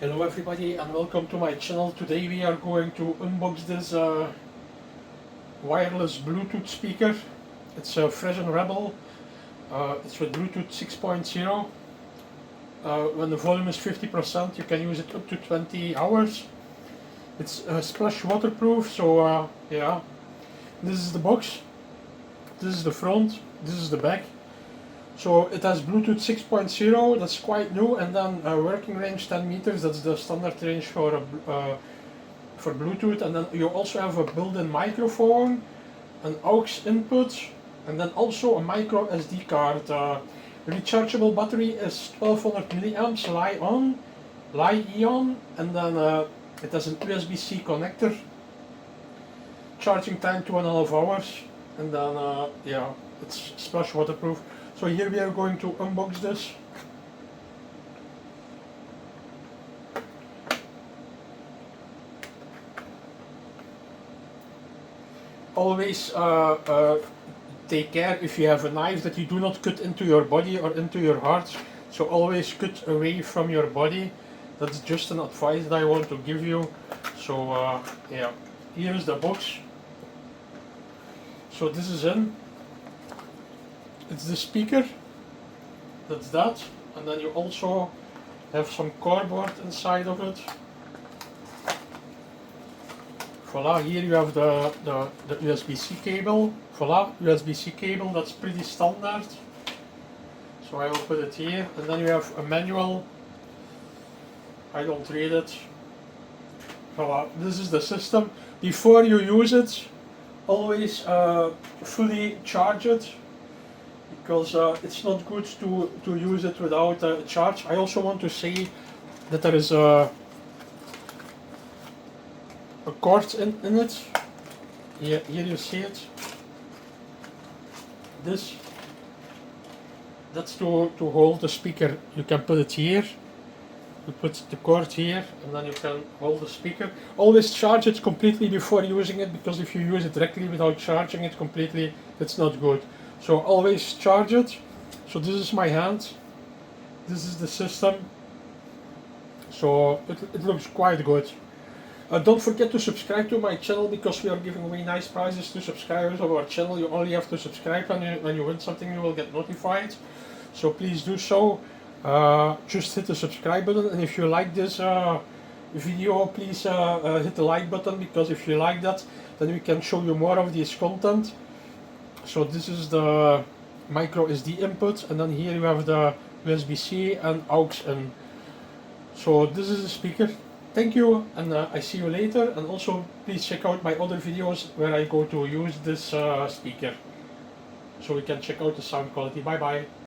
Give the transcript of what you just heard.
Hello everybody and welcome to my channel. Today we are going to unbox this wireless Bluetooth speaker. It's a Fresen Rebel. It's with Bluetooth 6.0. When the volume is 50% you can use it up to 20 hours. It's splash waterproof, so yeah. This is the box, this is the front, this is the back. So it has Bluetooth 6.0, that's quite new, and then working range 10 meters, that's the standard range for Bluetooth. And then you also have a built-in microphone, an aux input, and then also a micro SD card. Rechargeable battery is 1200 milliamps Li-ion, and then it has an USB-C connector. Charging time 2.5 hours, and then yeah, it's splash waterproof. So here we are going to unbox this. Always take care if you have a knife that you do not cut into your body or into your heart. So always cut away from your body. That's just an advice that I want to give you. So yeah, here is the box. So this is in. It's the speaker, that's that, and then you also have some cardboard inside of it. Voila, here you have the USB-C cable. Voila, USB-C cable, that's pretty standard. So I will put it here, and then you have a manual. I don't read it. Voila, this is the system. Before you use it, always fully charge it, because it's not good to use it without a charge. I also want to say that there is a cord in it. Here you see it. That's to hold the speaker. You can put it here. You put the cord here, and then you can hold the speaker. Always charge it completely before using it, because if you use it directly without charging it completely, it's not good. So always charge it. So this is my hand. This is the system. So it looks quite good. Don't forget to subscribe to my channel, because we are giving away nice prizes to subscribers of our channel. You only have to subscribe, and when you win something you will get notified. So please do so. Just hit the subscribe button, and if you like this video, please hit the like button, because if you like that, then we can show you more of this content. So this is the micro SD input, and then here you have the USB-C and aux in. So this is the speaker. Thank you, and I see you later. And also please check out my other videos where I go to use this speaker, so we can check out the sound quality. Bye bye.